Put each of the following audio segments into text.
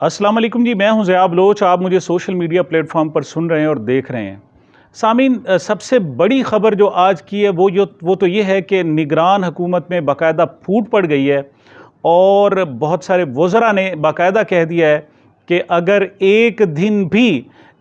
अस्सलाम वालेकुम जी, मैं हूं ज़िया बलोच। आप मुझे सोशल मीडिया प्लेटफॉर्म पर सुन रहे हैं और देख रहे हैं। सामीन, सबसे बड़ी ख़बर जो आज की है वो तो ये है कि निगरान हुकूमत में बाकायदा फूट पड़ गई है और बहुत सारे वज़रा ने बाकायदा कह दिया है कि अगर एक दिन भी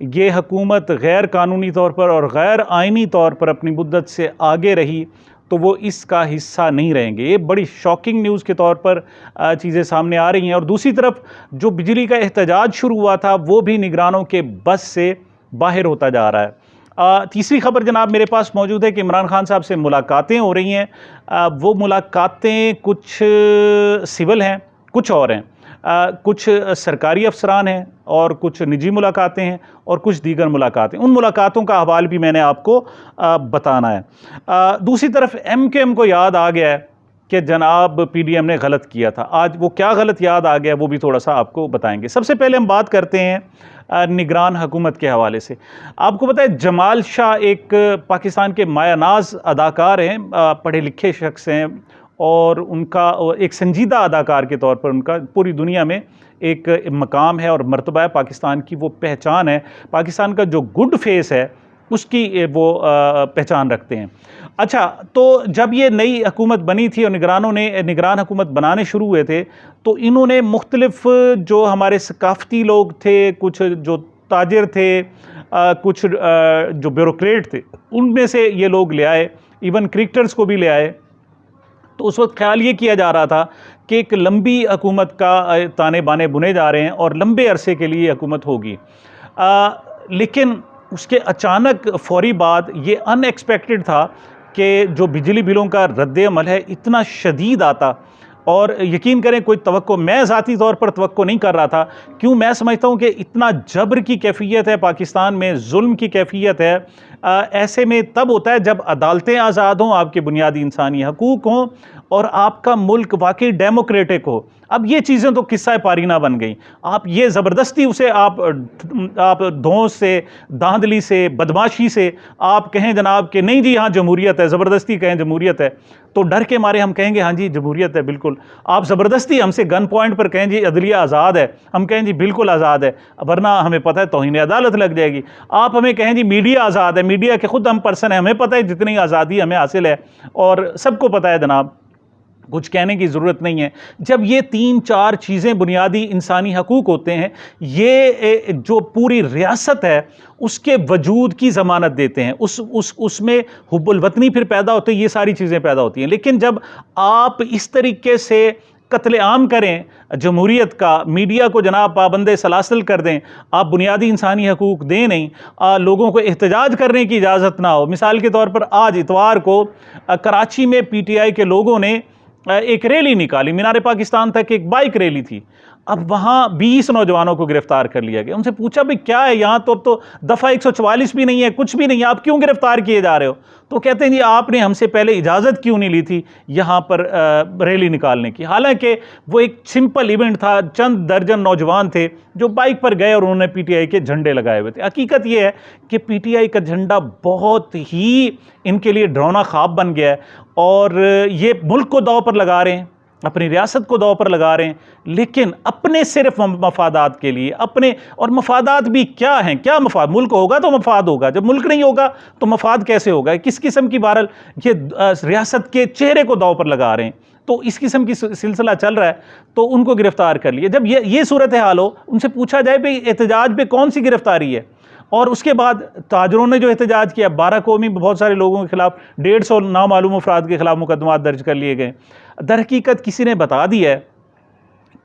ये हुकूमत गैर कानूनी तौर पर और गैर आइनी तौर पर अपनी मुद्दत से आगे रही तो वो इसका हिस्सा नहीं रहेंगे। ये बड़ी शॉकिंग न्यूज़ के तौर पर चीज़ें सामने आ रही हैं। और दूसरी तरफ जो बिजली का एहतजाज शुरू हुआ था वो भी निगरानों के बस से बाहर होता जा रहा है। तीसरी खबर जनाब मेरे पास मौजूद है कि इमरान खान साहब से मुलाकातें हो रही हैं। वो मुलाकातें कुछ सिविल हैं, कुछ और हैं। कुछ सरकारी अफसरान हैं और कुछ निजी मुलाकातें हैं और कुछ दीगर मुलाकातें। उन मुलाकातों का हवाल भी मैंने आपको बताना है। दूसरी तरफ MKM को याद आ गया है कि जनाब PDM ने गलत किया था। आज वो क्या गलत याद आ गया वो भी थोड़ा सा आपको बताएंगे। सबसे पहले हम बात करते हैं निगरान हुकूमत के हवाले से। आपको पता है जमाल शाह एक पाकिस्तान के मायानाज अदाकार हैं, पढ़े लिखे शख्स हैं और उनका एक संजीदा अदाकार के तौर पर उनका पूरी दुनिया में एक मकाम है और मर्तबा है। पाकिस्तान की वो पहचान है, पाकिस्तान का जो गुड फेस है उसकी वो पहचान रखते हैं। अच्छा, तो जब ये नई हुकूमत बनी थी और निगरान हुकूमत बनाने शुरू हुए थे तो इन्होंने मुख्तलिफ जो हमारे सकाफ़ती लोग थे, कुछ जो ताजिर थे, कुछ जो ब्यूरोक्रेट थे, उनमें से ये लोग ले आए, इवन क्रिकेटर्स को भी ले आए। तो उस वक्त ख्याल ये किया जा रहा था कि एक लंबी हुकूमत का ताने बाने बुने जा रहे हैं और लंबे अरसे के लिए हुकूमत होगी। लेकिन उसके अचानक फौरी बाद ये अनएक्सपेक्टेड था कि जो बिजली बिलों का रद्द-ए-अमल है इतना शदीद आता। और यकीन करें कोई तवक्को, मैं ज़ाती तौर पर तवक्को नहीं कर रहा था। क्यों? मैं समझता हूँ कि इतना जबर की कैफियत है पाकिस्तान में, जुल्म की कैफियत है। ऐसे में तब होता है जब अदालतें आज़ाद हों, आपके बुनियादी इंसानी हकूक़ हों और आपका मुल्क वाकई डेमोक्रेटिक हो। अब ये चीज़ें तो किस्सा पारीना बन गई। आप ये ज़बरदस्ती उसे आप धौंस से, धांधली से, बदमाशी से आप कहें जनाब कि नहीं जी हाँ जमहूरियत है, ज़बरदस्ती कहें जमहूरियत है, तो डर के मारे हम कहेंगे हाँ जी जमहूरियत है बिल्कुल। आप ज़बरदस्ती हमसे गन पॉइंट पर कहें जी अदलिया आज़ाद है, हम कहें जी बिल्कुल आज़ाद है, वरना हमें पता है तौहीन अदालत लग जाएगी। आप हमें कहें जी मीडिया आज़ाद है, मीडिया के खुद हम पर्सन हैं, हमें पता है जितनी आज़ादी हमें हासिल है और सबको पता है जनाब, कुछ कहने की ज़रूरत नहीं है। जब ये 3-4 चीज़ें बुनियादी इंसानी हकूक़ होते हैं, ये जो पूरी रियासत है उसके वजूद की ज़मानत देते हैं, उसमें हुब्बुल वतनी फिर पैदा होते हैं, ये सारी चीज़ें पैदा होती हैं। लेकिन जब आप इस तरीके से कत्लेआम करें जमहूरियत का, मीडिया को जनाब पाबंदे सलासल कर दें, आप बुनियादी इंसानी हकूक़ दें नहीं, लोगों को एहतजाज करने की इजाज़त ना हो। मिसाल के तौर पर आज इतवार को कराची में PTI के लोगों ने एक रैली निकाली, मीनार पाकिस्तान तक एक बाइक रैली थी। अब वहाँ 20 नौजवानों को गिरफ्तार कर लिया गया। उनसे पूछा भाई क्या है यहाँ, तो अब तो दफ़ा 144 भी नहीं है, कुछ भी नहीं है, आप क्यों गिरफ्तार किए जा रहे हो? तो कहते हैं जी आपने हमसे पहले इजाज़त क्यों नहीं ली थी यहाँ पर रैली निकालने की। हालांकि वो एक सिंपल इवेंट था, चंद दर्जन नौजवान थे जो बाइक पर गए और उन्होंने PTI के झंडे लगाए हुए थे। हकीकत ये है कि PTI का झंडा बहुत ही इनके लिए डरावना ख्वाब बन गया है और ये मुल्क को दांव पर लगा रहे हैं, अपनी रियासत को दांव पर लगा रहे हैं, लेकिन अपने सिर्फ मफादात के लिए अपने। और मफादात भी क्या हैं, क्या मफाद? मुल्क होगा तो मफाद होगा, जब मुल्क नहीं होगा तो मफाद कैसे होगा? किस किस्म की बहरहाल ये रियासत के चेहरे को दांव पर लगा रहे हैं। तो इस किस्म की सिलसिला चल रहा है, तो उनको गिरफ्तार कर लिया। जब ये सूरत हाल हो, उनसे पूछा जाए भाई एहतजाज पे कौन सी गिरफ्तारी है। और उसके बाद ताजरों ने जो एहतजाज किया, 12 कौमी बहुत सारे लोगों के खिलाफ 150 नामालूम अफराद के खिलाफ मुकदमा दर्ज कर लिए गए। दर हकीकत किसी ने बता दिया है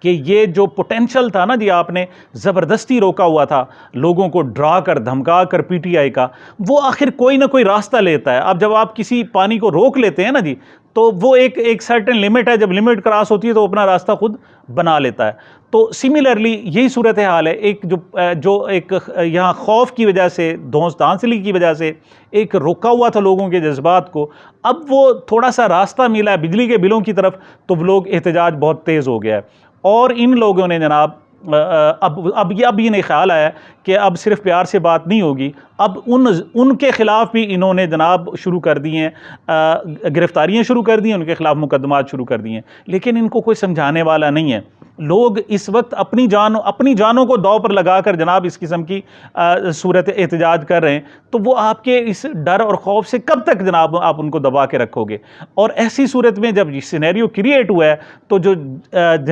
कि ये जो पोटेंशल था ना जी, आपने ज़बरदस्ती रोका हुआ था, लोगों को डरा कर धमका कर PTI का, वो आखिर कोई ना कोई रास्ता लेता है। अब जब आप किसी पानी को रोक लेते हैं ना जी, तो वो एक सर्टेन लिमिट है, जब लिमिट क्रॉस होती है तो अपना रास्ता खुद बना लेता है। तो सिमिलरली यही सूरत हाल है। एक जो एक यहाँ खौफ की वजह से, धांसली की वजह से एक रोका हुआ था लोगों के जज्बात को, अब वो थोड़ा सा रास्ता मिला है बिजली के बिलों की तरफ, तो लोग एहतजाज बहुत तेज़ हो गया है। और इन लोगों ने जनाब अब ये नहीं ख्याल आया कि अब सिर्फ प्यार से बात नहीं होगी, अब उनके ख़िलाफ़ भी इन्होंने जनाब शुरू कर दी हैं, गिरफ़्तारियाँ शुरू कर दी हैं, उनके ख़िलाफ़ मुकदमात शुरू कर दिए हैं। लेकिन इनको कोई समझाने वाला नहीं है। लोग इस वक्त अपनी जानों को दांव पर लगाकर जनाब इस किस्म की सूरत एहतजाज कर रहे हैं, तो वो आपके इस डर और खौफ से कब तक जनाब आप उनको दबा के रखोगे। और ऐसी सूरत में जब ये सिनेरियो क्रिएट हुआ है तो जो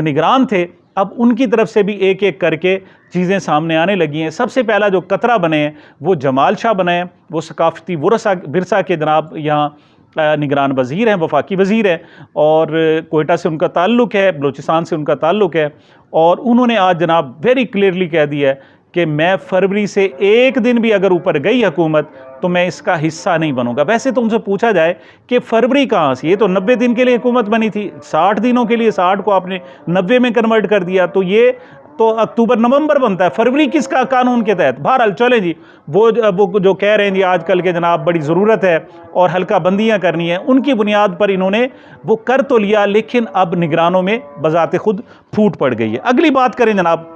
निगरान थे अब उनकी तरफ से भी एक एक करके चीज़ें सामने आने लगी हैं। सबसे पहला जो कतरा बने हैं वो जमाल शाह बने हैं, वो सकाफती विरसा के जनाब यहाँ निगरान वज़ीर हैं, वफाकी वज़ीर हैं, और कोयटा से उनका ताल्लुक़ है, बलूचिस्तान से उनका ताल्लुक़ है। और उन्होंने आज जनाब वेरी क्लियरली कह दिया है कि मैं फरवरी से एक दिन भी अगर ऊपर गई हुकूमत तो मैं इसका हिस्सा नहीं बनूंगा। वैसे तो उनसे पूछा जाए कि फरवरी कहाँ से, ये तो 90 दिन के लिए हुकूमत बनी थी, 60 दिनों के लिए, 60 को आपने 90 में कन्वर्ट कर दिया, तो ये तो अक्टूबर नवंबर बनता है, फरवरी किसका कानून के तहत। बहरहाल चले जी, वो जो कह रहे हैं जी आजकल के जनाब बड़ी ज़रूरत है और हल्का बंदियाँ करनी है, उनकी बुनियाद पर इन्होंने वो कर तो लिया, लेकिन अब निगरानों में बजाते खुद फूट पड़ गई है। अगली बात करें जनाब,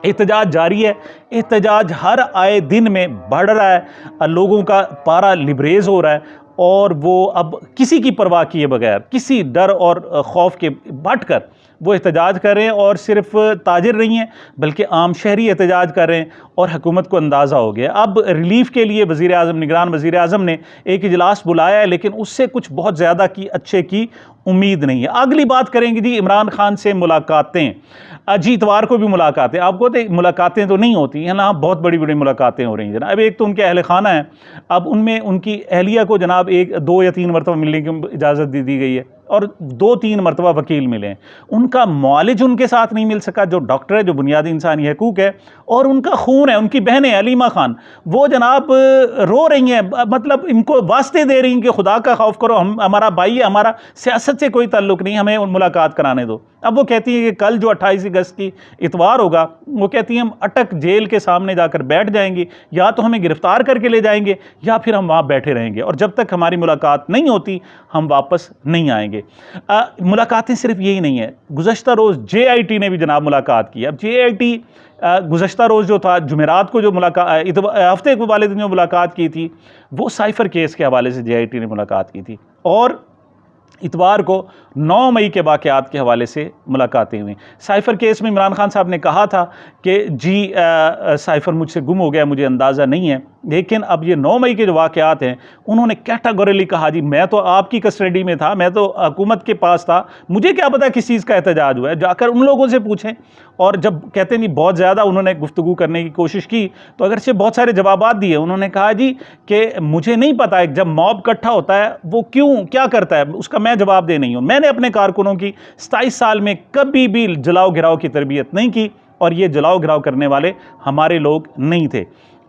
एहतजाज जारी है, एहतजाज हर आए दिन में बढ़ रहा है, लोगों का पारा लिबरेज हो रहा है और वो अब किसी की परवाह किए बगैर, किसी डर और खौफ के भट कर वो एहतजाज कर रहे हैं। और सिर्फ ताजिर नहीं हैं बल्कि आम शहरी एहतजाज कर रहे हैं और हुकूमत को अंदाज़ा हो गया। अब रिलीफ़ के लिए वज़ीर आज़म, निगरान वज़ीर आज़म ने एक इजलास बुलाया है, लेकिन उससे कुछ बहुत ज़्यादा अच्छे की उम्मीद नहीं है। अगली बात करेंगे जी इमरान खान से मुलाकातें। जी इतवार को भी मुलाकातें, आपको तो मुलाकातें तो नहीं होती है ना, बहुत बड़ी बड़ी मुलाकातें हो रही हैं जनाब। अब एक तो उनके अहल खाना है, अब उनमें उनकी अहलिया को जनाब 1, 2 या 3 मरतबा मिलने की इजाज़त दे दी गई है और 2-3 मरतबा वकील मिले हैं। उनका मौलिज उनके साथ नहीं मिल सका, जो डॉक्टर है, जो बुनियादी इंसानी हकूक़ है, और उनका खून है, उनकी बहन है अलीमा खान, वो जनाब रो रही हैं, मतलब इनको वास्ते दे रही हैं कि खुदा का खौफ करो, हम हमारा भाई है, हमारा सियासत से कोई ताल्लुक़ नहीं, हमें मुलाकात कराने दो। अब वो कहती है कि कल जो 28 अगस्त की इतवार होगा, वो कहती हैं हम अटक जेल के सामने जाकर बैठ जाएंगे, या तो हमें गिरफ्तार करके ले जाएंगे या फिर हम वहाँ बैठे रहेंगे, और जब तक हमारी मुलाकात नहीं होती हम वापस नहीं आएंगे। मुलाकातें सिर्फ यही नहीं है, गुज़श्ता रोज़ JIT ने भी जनाब मुलाकात की। अब JIT गुज़श्ता रोज़ जो था, जुमेरात को जो हफ्ते वाले दिन जो मुलाकात की थी, वो साइफ़र केस के हवाले से JIT ने मुलाकात की थी, और इतवार को 9 मई के वाक़यात के हवाले से मुलाकातें हुई। साइफ़र केस में इमरान खान साहब ने कहा था कि जी साइफ़र मुझसे गुम हो गया, मुझे अंदाज़ा नहीं है, लेकिन अब ये 9 मई के जो वाक़यात हैं उन्होंने कैटेगोरिकली कहा जी मैं तो आपकी कस्टडी में था, मैं तो हुकूमत के पास था, मुझे क्या पता किस चीज़ का एहतजाज हुआ है, जाकर उन लोगों से पूछें। और जब कहते हैं जी बहुत ज़्यादा उन्होंने गुफ्तगू करने की कोशिश की तो अगरचे बहुत सारे जवाबात दिए, उन्होंने कहा जी कि मुझे नहीं पता है जब मॉब इकट्ठा होता है वो क्या करता है, उसका मैं जवाब दे नहीं हूँ। मैंने अपने कारकुनों की 27 साल में कभी भी जलाओ गिराओ की तरबियत नहीं की, और ये जलाओ गिराओ करने वाले हमारे लोग नहीं थे,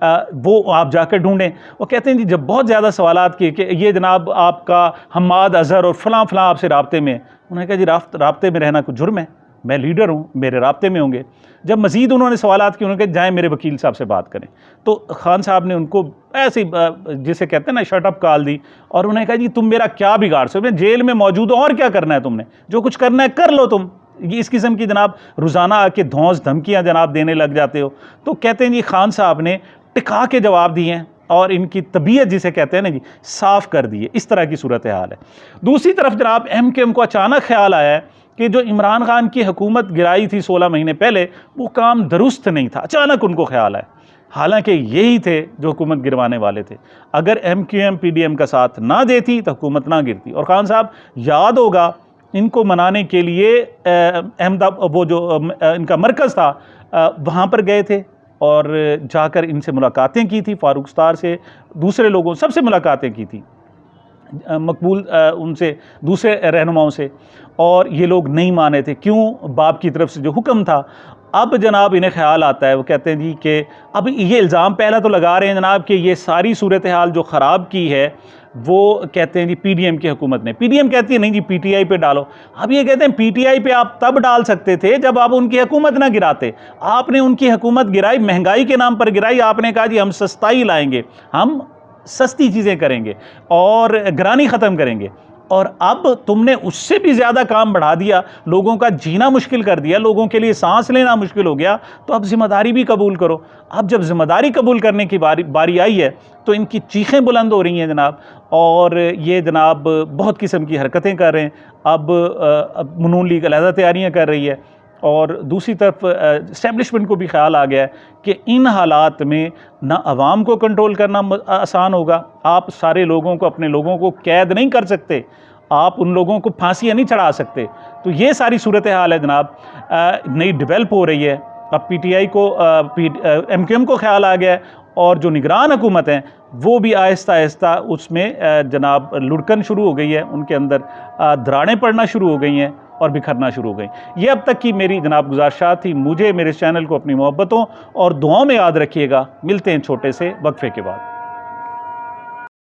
वो आप जाकर ढूंढें। वो कहते हैं जी जब बहुत ज़्यादा सवालात किए कि ये जनाब आपका हम्माद अज़हर और फ़लाँ आपसे राब्ते में, उन्होंने कहा जी राब्ते में रहना कुछ जुर्म है, मैं लीडर हूँ, मेरे राब्ते में होंगे। जब मज़ीद उन्होंने सवालात किए, उन्होंने कहा जाएँ मेरे वकील साहब से बात करें, तो खान साहब ने उनको ऐसे जिसे कहते हैं ना शट अप कॉल दी, और उन्होंने कहा जी तुम मेरा क्या बिगाड़ सकते हो, मैं जेल में मौजूद हूँ, और क्या करना है तुमने, जो कुछ करना है कर लो तुम। इस किस्म की जनाब रोज़ाना आके धौंस धमकियाँ जनाब देने लग जाते हो। तो कहते हैं जी खान साहब ने टिका के जवाब दिए हैं और इनकी तबीयत जिसे कहते हैं ना जी साफ़ कर दी है। इस तरह की सूरत हाल है। दूसरी तरफ जनाब MKM को अचानक ख्याल आया है कि जो इमरान खान की हुकूमत गिराई थी 16 महीने पहले, वो काम दुरुस्त नहीं था, अचानक उनको ख्याल आया, हालांकि यही थे जो हुकूमत गिरवाने वाले थे। अगर MQM PDM का साथ ना देती तो हुकूमत ना गिरती। और खान साहब याद होगा इनको मनाने के लिए अहमदाबाद वो जो इनका मरकज़ था वहाँ पर गए थे और जाकर इनसे मुलाकातें की थी, फारूक स्टार से, दूसरे लोगों सबसे मुलाकातें की थी, मकबूल उनसे, दूसरे रहनुमाओं से, और ये लोग नहीं माने थे। क्यों? बाप की तरफ से जो हुक्म था। अब जनाब इन्हें ख्याल आता है, वो कहते हैं जी कि अब ये इल्ज़ाम पहला तो लगा रहे हैं जनाब कि ये सारी सूरत हाल जो ख़राब की है वो कहते हैं जी PDM की हुकूमत ने। PDM कहती है नहीं जी PTI पे डालो। अब ये कहते हैं PTI पे आप तब डाल सकते थे जब आप उनकी हुकूमत ना गिराते। आपने उनकी हुकूमत गिराई, महंगाई के नाम पर गिराई। आपने कहा जी हम सस्ताई लाएंगे, हम सस्ती चीज़ें करेंगे और गिरानी ख़त्म करेंगे, और अब तुमने उससे भी ज़्यादा काम बढ़ा दिया, लोगों का जीना मुश्किल कर दिया, लोगों के लिए सांस लेना मुश्किल हो गया। तो अब ज़िम्मेदारी भी कबूल करो। अब जब ज़िम्मेदारी कबूल करने की बारी आई है तो इनकी चीखें बुलंद हो रही हैं जनाब, और ये जनाब बहुत किस्म की हरकतें कर रहे हैं। अब नून लीग अलहदा तैयारियाँ कर रही है, और दूसरी तरफ इस्टेब्लिशमेंट को भी ख्याल आ गया है कि इन हालात में ना आवाम को कंट्रोल करना आसान होगा। आप सारे लोगों को, अपने लोगों को कैद नहीं कर सकते, आप उन लोगों को फांसियाँ नहीं चढ़ा सकते। तो ये सारी सूरत हाल है जनाब, नई डेवलप हो रही है। अब PTI को MQM को ख्याल आ गया है और जो निगरान हुकूमत हैं वो भी आहिस्ता आहिस्ता उसमें जनाब लुढ़कन शुरू हो गई है, उनके अंदर दरारें पड़ना शुरू हो गई हैं और बिखरना शुरू हो गई। ये अब तक की मेरी जनाब गुजारिशात थी। मुझे, मेरे चैनल को अपनी मोहब्बतों और दुआओं में याद रखिएगा। मिलते हैं छोटे से वक्फे के बाद।